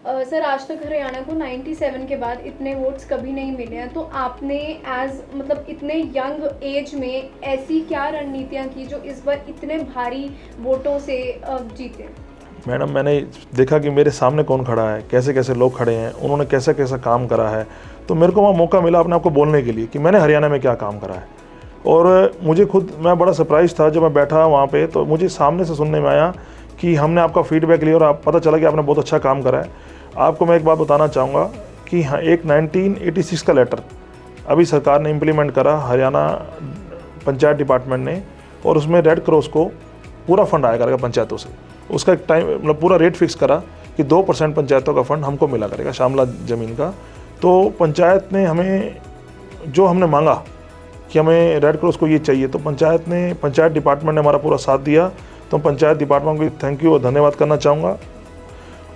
Sir आज तक हरियाणा को 97 के बाद इतने वोट्स कभी नहीं मिले हैं, तो आपने एज मतलब इतने यंग एज में ऐसी क्या रणनीतियां की जो इस बार इतने भारी वोटों से जीते? मैडम, मैंने देखा कि मेरे सामने कौन खड़ा है, कैसे कैसे लोग खड़े हैं, उन्होंने कैसा कैसा काम करा है, तो मेरे को वहाँ मौका मिला अपने आप को बोलने के लिए कि मैंने हरियाणा में क्या काम करा है। और मुझे खुद मैं बड़ा सरप्राइज़ था जब मैं बैठा वहाँ पे, तो मुझे सामने से सुनने में आया कि हमने आपका फीडबैक लिया और आप पता चला कि आपने बहुत अच्छा काम करा है। आपको मैं एक बात बताना चाहूँगा कि हाँ, एक 1986 का लेटर अभी सरकार ने इम्प्लीमेंट करा, हरियाणा पंचायत डिपार्टमेंट ने, और उसमें रेड क्रॉस को पूरा फंड आया करेगा पंचायतों से। उसका एक टाइम मतलब पूरा रेट फिक्स करा कि 2% पंचायतों का फंड हमको मिला करेगा शामला ज़मीन का। तो पंचायत ने हमें जो हमने मांगा कि हमें रेड क्रॉस को ये चाहिए, तो पंचायत डिपार्टमेंट ने हमारा पूरा साथ दिया। तो पंचायत डिपार्टमेंट को थैंक यू और धन्यवाद करना चाहूँगा।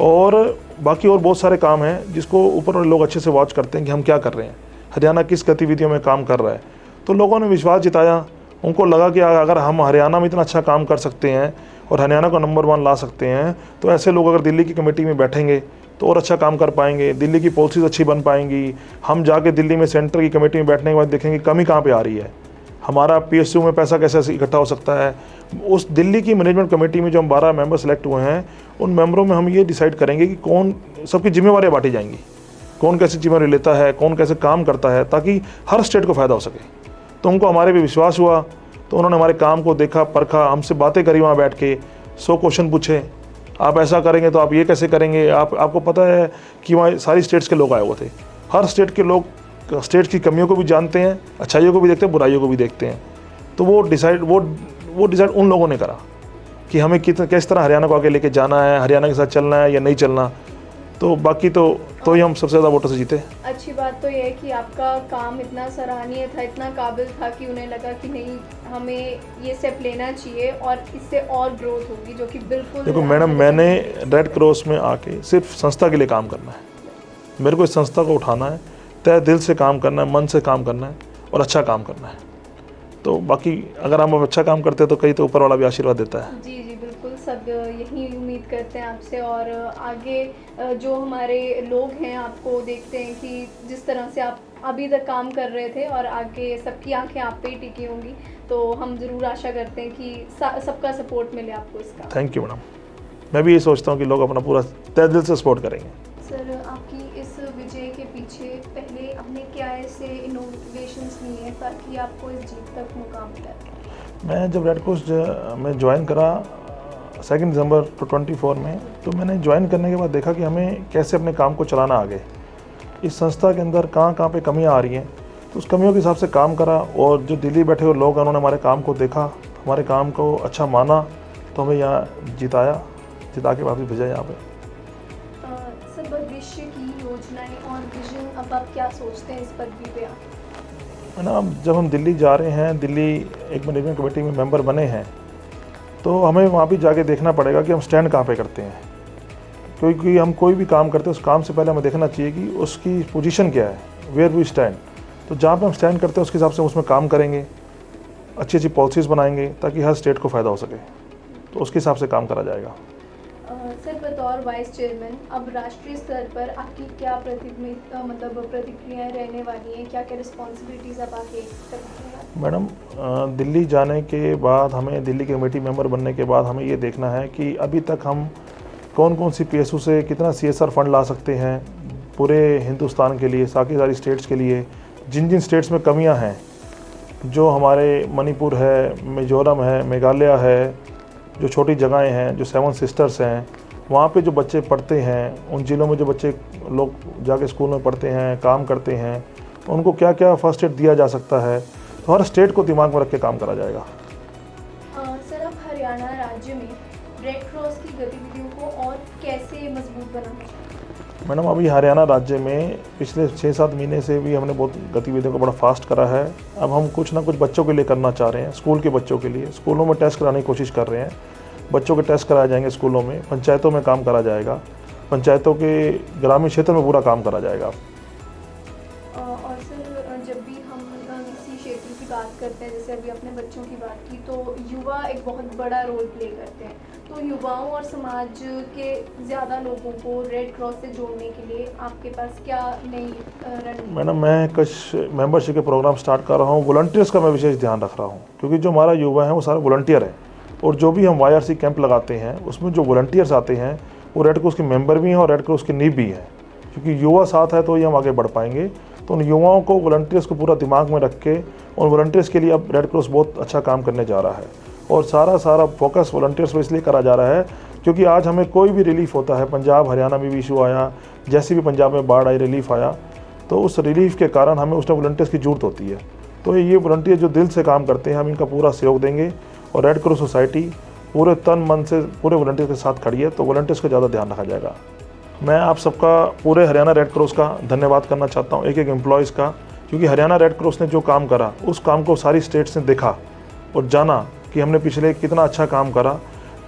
और बाकी और बहुत सारे काम हैं जिसको ऊपर वाले लोग अच्छे से वॉच करते हैं कि हम क्या कर रहे हैं, हरियाणा किस गतिविधियों में काम कर रहा है। तो लोगों ने विश्वास जताया, उनको लगा कि अगर हम हरियाणा में इतना अच्छा काम कर सकते हैं और हरियाणा को नंबर 1 ला सकते हैं, तो ऐसे लोग अगर दिल्ली की कमेटी में बैठेंगे तो और अच्छा काम कर पाएंगे, दिल्ली की पॉलिसीज़ अच्छी बन पाएंगी। हम जाके दिल्ली में सेंटर की कमेटी में बैठने के बाद देखेंगे कमी कहाँ पे आ रही है, हमारा PSU में पैसा कैसे इकट्ठा हो सकता है। उस दिल्ली की मैनेजमेंट कमेटी में जो हम 12 मेंबर सेलेक्ट हुए हैं, उन मेंबरों में हम ये डिसाइड करेंगे कि कौन सबकी जिम्मेवारियाँ बांटी जाएंगी, कौन कैसी जिम्मेवारी लेता है, कौन कैसे काम करता है, ताकि हर स्टेट को फ़ायदा हो सके। तो उनको हमारे पे विश्वास हुआ, तो उन्होंने हमारे काम को देखा, परखा, हमसे बातें करी वहाँ बैठ के, 100 क्वेश्चन पूछे। आप ऐसा करेंगे तो आप ये कैसे करेंगे, आपको पता है कि वहाँ सारी स्टेट्स के लोग आए हुए थे। हर स्टेट के लोग स्टेट की कमियों को भी जानते हैं, अच्छाइयों को भी देखते हैं, बुराइयों को भी देखते हैं। तो वो डिसाइड उन लोगों ने करा कि हमें किस तरह हरियाणा को आगे लेके जाना है, हरियाणा के साथ चलना है या नहीं चलना। तो बाकी तो ही हम सबसे ज़्यादा वोटों से जीते। अच्छी बात तो ये है कि आपका काम इतना सराहनीय था, इतना काबिल था कि उन्हें लगा कि नहीं, हमें ये स्टेप लेना चाहिए और इससे और ग्रोथ होगी, जो कि बिल्कुल। देखो मैडम, मैंने रेड क्रॉस में आके सिर्फ संस्था के लिए काम करना है। मेरे को इस संस्था को उठाना है, तय दिल से काम करना है, मन से काम करना है और अच्छा काम करना है। तो बाकी अगर हम अच्छा काम करते हैं तो कहीं तो ऊपर वाला भी आशीर्वाद देता है। जी जी बिल्कुल, सब यही उम्मीद करते हैं आपसे। और आगे जो हमारे लोग हैं आपको देखते हैं कि जिस तरह से आप अभी तक काम कर रहे थे और आगे सबकी आंखें आप पे ही टिकी होंगी, तो हम ज़रूर आशा करते हैं कि सबका सपोर्ट मिले आपको इसका। Thank you madam. मैं भी ये सोचता हूँ कि लोग अपना पूरा तय दिल से सपोर्ट करेंगे। सर आपकी इस विजय के पीछे पहले आपने क्या ऐसे इनोवेशंस लिए हैं ताकि आपको इस जीत तक मुकाम मिला? मैं जब रेड क्रॉस में ज्वाइन करा 2 दिसंबर 2024 में, तो मैंने ज्वाइन करने के बाद देखा कि हमें कैसे अपने काम को चलाना आगे, इस संस्था के अंदर कहाँ पे कमियाँ आ रही हैं, तो उस कमियों के हिसाब से काम करा। और जो दिल्ली बैठे हुए लोग हैं उन्होंने हमारे काम को देखा, हमारे काम को अच्छा माना, तो हमें यहाँ जिता के वापस भेजा यहाँ पे। सर भविष्य की योजनाएं और विजन, अब आप क्या सोचते हैं इस पदवी पे आप? ना, जब हम दिल्ली जा रहे हैं, दिल्ली एक मैनेजमेंट कमेटी में मेंबर बने हैं, तो हमें वहाँ भी जाके देखना पड़ेगा कि हम स्टैंड कहाँ पे करते हैं। क्योंकि हम कोई भी काम करते हैं उस काम से पहले हमें देखना चाहिए कि उसकी पोजीशन क्या है, वेयर वी स्टैंड। तो जहाँ पे हम स्टैंड करते हैं उसके हिसाब से हम उसमें काम करेंगे, अच्छी अच्छी पॉलिसीज़ बनाएंगे ताकि हर स्टेट को फ़ायदा हो सके, तो उसके हिसाब से काम करा जाएगा। सर बतौर वाइस चेयरमैन अब राष्ट्रीय स्तर पर आपकी क्या प्रतिक्रियाएं रहने वाली हैं, क्या क्या रिस्पॉन्सिबिलिटीज़ आप आगे करते हैं? मैडम, दिल्ली जाने के बाद हमें, दिल्ली के कमेटी मेंबर बनने के बाद हमें ये देखना है कि अभी तक हम कौन कौन सी PSU से कितना CSR फंड ला सकते हैं पूरे हिंदुस्तान के लिए, सारी स्टेट्स के लिए। जिन जिन स्टेट्स में कमियां हैं, जो हमारे मणिपुर है, मिजोरम है, मेघालय है, जो छोटी जगहें हैं, जो 7 सिस्टर्स हैं, वहाँ पे जो बच्चे पढ़ते हैं, उन ज़िलों में जो बच्चे लोग जाके स्कूल में पढ़ते हैं, काम करते हैं, उनको क्या क्या फर्स्ट एड दिया जा सकता है, तो हर स्टेट को दिमाग में रख के काम करा जाएगा। सर अब हरियाणा राज्य में रेड क्रॉस की गतिविधियों को और कैसे मजबूत बनाना? मैडम, अभी हरियाणा राज्य में पिछले 6-7 महीने से भी हमने बहुत गतिविधियों को बड़ा फास्ट करा है। अब हम कुछ ना कुछ बच्चों के लिए करना चाह रहे हैं, स्कूल के बच्चों के लिए। स्कूलों में टेस्ट कराने की कोशिश कर रहे हैं, बच्चों के टेस्ट कराए जाएंगे स्कूलों में, पंचायतों में काम करा जाएगा, पंचायतों के ग्रामीण क्षेत्र में पूरा काम करा जाएगा। और सर जब भी हम किसी क्षेत्र की बात करते हैं, जैसे अभी अपने बच्चों की बात की, तो युवा एक बहुत बड़ा रोल प्ले करते हैं। तो युवाओं और समाज के ज़्यादा लोगों को रेड क्रॉस से जोड़ने के लिए आपके पास क्या नई रणनीति? मैडम, मैं कुछ मेंबरशिप के प्रोग्राम स्टार्ट कर रहा हूँ। वॉलंटियर्स का मैं विशेष ध्यान रख रहा हूँ, क्योंकि जो हमारा युवा है वो सारे वॉलंटियर हैं, और जो भी हम YRC कैंप लगाते हैं उसमें जो वॉलंटियर्स आते हैं वो रेड क्रॉस के मेंबर भी हैं और रेड क्रॉस की नींव भी हैं। क्योंकि युवा साथ है तो ही हम आगे बढ़ पाएंगे। तो उन युवाओं को, वॉलंटियर्स को पूरा दिमाग में रख के, उन वॉलंटियर्स के लिए अब रेड क्रॉस बहुत अच्छा काम करने जा रहा है, और सारा फोकस वॉलंटियर्स पर इसलिए करा जा रहा है क्योंकि आज हमें कोई भी रिलीफ होता है, पंजाब हरियाणा में भी इशू आया, जैसे भी पंजाब में बाढ़ आई, रिलीफ आया, तो उस रिलीफ के कारण हमें उसमें वॉलंटियर्स की ज़रूरत होती है। तो ये वॉलंटियर जो दिल से काम करते हैं, हम इनका पूरा सहयोग देंगे, और रेड क्रॉस सोसाइटी पूरे तन मन से पूरे वॉलंटियर्स के साथ खड़ी है, तो वॉलंटियर्स का ज़्यादा ध्यान रखा जाएगा। मैं आप सबका, पूरे हरियाणा रेड क्रॉस का धन्यवाद करना चाहता हूँ, एक एक एम्प्लॉयज़ का, क्योंकि हरियाणा रेड क्रॉस ने जो काम करा उस काम को सारी स्टेट्स ने देखा और जाना कि हमने पिछले कितना अच्छा काम करा।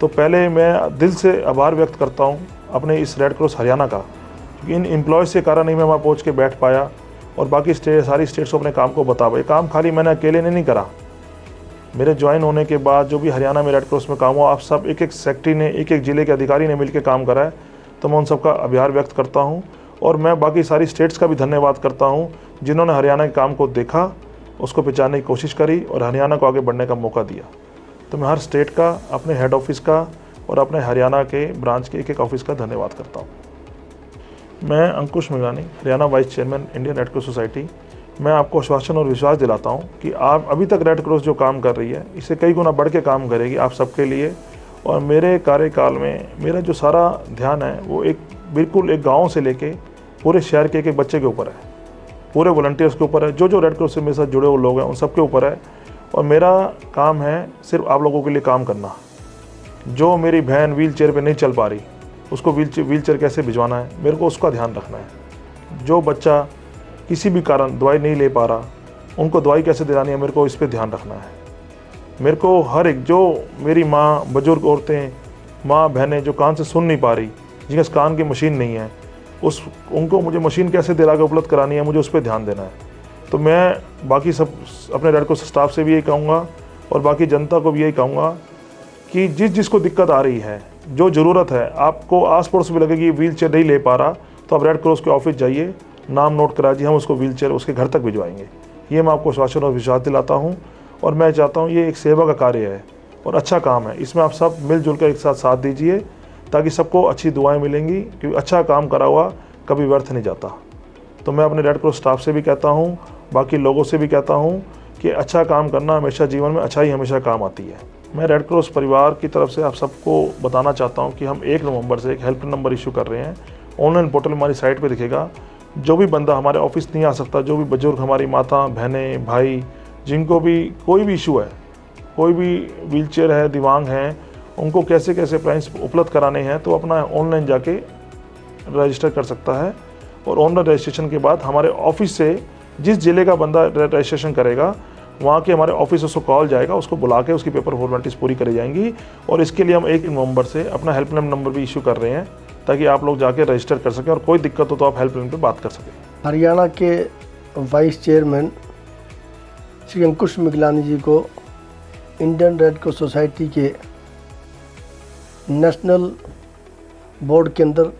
तो पहले मैं दिल से आभार व्यक्त करता हूँ अपने इस रेड क्रॉस हरियाणा का, क्योंकि इन एम्प्लॉयज़ के कारण ही मैं वहाँ पहुँच के बैठ पाया और बाकी सारी स्टेट्स को अपने काम को बता पाए। काम खाली मैंने अकेले ने नहीं करा, मेरे ज्वाइन होने के बाद जो भी हरियाणा में रेड क्रॉस में काम हुआ, आप सब एक एक सेक्रेटरी ने, एक एक ज़िले के अधिकारी ने मिलकर काम करा है। तो मैं उन सबका आभार व्यक्त करता हूँ, और मैं बाकी सारी स्टेट्स का भी धन्यवाद करता हूँ जिन्होंने हरियाणा के काम को देखा, उसको पहचानने की कोशिश करी और हरियाणा को आगे बढ़ने का मौका दिया। तो मैं हर स्टेट का, अपने हेड ऑफिस का और अपने हरियाणा के ब्रांच के एक एक ऑफिस का धन्यवाद करता हूँ। मैं Ankush Miglani, Haryana vice chairman Indian Red Cross Society. मैं आपको आश्वासन और विश्वास दिलाता हूँ कि आप अभी तक रेड क्रॉस जो काम कर रही है, इससे कई गुना बढ़ के काम करेगी आप सबके लिए। और मेरे कार्यकाल में मेरा जो सारा ध्यान है वो बिल्कुल एक गांव से लेके पूरे शहर के एक बच्चे के ऊपर है, पूरे वॉलंटियर्स के ऊपर है, जो रेड क्रॉस से मेरे साथ जुड़े हुए लोग हैं उन सबके ऊपर है। और मेरा काम है सिर्फ आप लोगों के लिए काम करना। जो मेरी बहन व्हील चेयर पर नहीं चल पा रही, उसको व्हील चेयर कैसे भिजवाना है, मेरे को उसका ध्यान रखना है। जो बच्चा किसी भी कारण दवाई नहीं ले पा रहा, उनको दवाई कैसे दिलानी है, मेरे को इस पर ध्यान रखना है। मेरे को हर एक, जो मेरी माँ, बुजुर्ग औरतें, माँ बहनें जो कान से सुन नहीं पा रही, जिनके कान की मशीन नहीं है, उनको मुझे मशीन कैसे दिला के उपलब्ध करानी है, मुझे उस पर ध्यान देना है। तो मैं बाकी सब अपने रेड क्रॉस स्टाफ से भी यही कहूँगा और बाकी जनता को भी यही कहूँगा कि जिसको दिक्कत आ रही है, जो ज़रूरत है, आपको आस पड़ोस भी लगेगी व्हील चेयर नहीं ले पा रहा, तो आप रेड क्रॉस के ऑफिस जाइए, नाम नोट करा दीजिए, हम उसको व्हील चेयर उसके घर तक भिजवाएंगे। ये मैं आपको आश्वासन और विश्वास दिलाता हूँ। और मैं चाहता हूँ ये एक सेवा का कार्य है और अच्छा काम है, इसमें आप सब मिलजुल कर एक साथ दीजिए ताकि सबको अच्छी दुआएं मिलेंगी, क्योंकि अच्छा काम करा हुआ कभी व्यर्थ नहीं जाता। तो मैं अपने रेड क्रॉस स्टाफ से भी कहता हूँ, बाकी लोगों से भी कहता हूँ कि अच्छा काम करना हमेशा जीवन में अच्छाई हमेशा काम आती है। मैं रेड क्रॉस परिवार की तरफ से आप सबको बताना चाहता हूँ कि हम 1 नवंबर से एक हेल्प नंबर इशू कर रहे हैं। ऑनलाइन पोर्टल हमारी साइट पर दिखेगा। जो भी बंदा हमारे ऑफिस नहीं आ सकता, जो भी बुजुर्ग, हमारी माता बहनें भाई, जिनको भी कोई भी इशू है, कोई भी व्हील चेयर है, दिव्यांग हैं, उनको कैसे कैसे प्राइस उपलब्ध कराने हैं, तो अपना ऑनलाइन जाके रजिस्टर कर सकता है। और ऑनलाइन रजिस्ट्रेशन के बाद हमारे ऑफिस से जिस ज़िले का बंदा रजिस्ट्रेशन करेगा, वहाँ के हमारे ऑफिस उसको कॉल जाएगा, उसको बुला के उसकी पेपर फॉर्मेलिटीज़ पूरी करी जाएंगी। और इसके लिए हम 1 नवंबर से अपना हेल्पलाइन नंबर भी इशू कर रहे हैं ताकि आप लोग जाके रजिस्टर कर सकें और कोई दिक्कत हो तो आप हेल्पलाइन पे बात कर सकें। हरियाणा के वाइस चेयरमैन श्री अंकुश मिगलानी जी को इंडियन रेड क्रॉस सोसाइटी के नेशनल बोर्ड के अंदर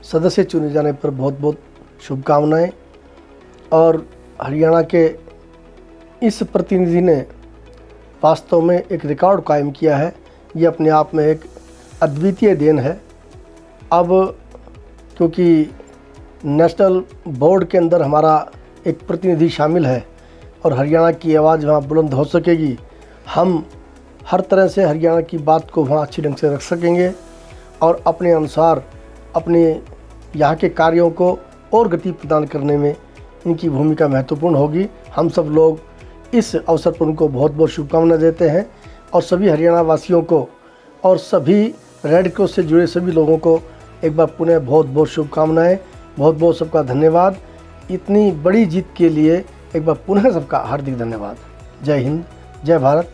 सदस्य चुने जाने पर बहुत बहुत शुभकामनाएं। और हरियाणा के इस प्रतिनिधि ने वास्तव में एक रिकॉर्ड कायम किया है। ये अपने आप में एक अद्वितीय देन है। अब क्योंकि नेशनल बोर्ड के अंदर हमारा एक प्रतिनिधि शामिल है और हरियाणा की आवाज़ वहाँ बुलंद हो सकेगी, हम हर तरह से हरियाणा की बात को वहाँ अच्छी ढंग से रख सकेंगे और अपने अनुसार अपने यहाँ के कार्यों को और गति प्रदान करने में इनकी भूमिका महत्वपूर्ण होगी। हम सब लोग इस अवसर पर उनको बहुत बहुत शुभकामनाएं देते हैं और सभी हरियाणा वासियों को और सभी रेड क्रॉस से जुड़े सभी लोगों को एक बार पुनः बहुत बहुत शुभकामनाएं, बहुत बहुत सबका धन्यवाद। इतनी बड़ी जीत के लिए एक बार पुनः सबका हार्दिक धन्यवाद। जय हिंद, जय भारत।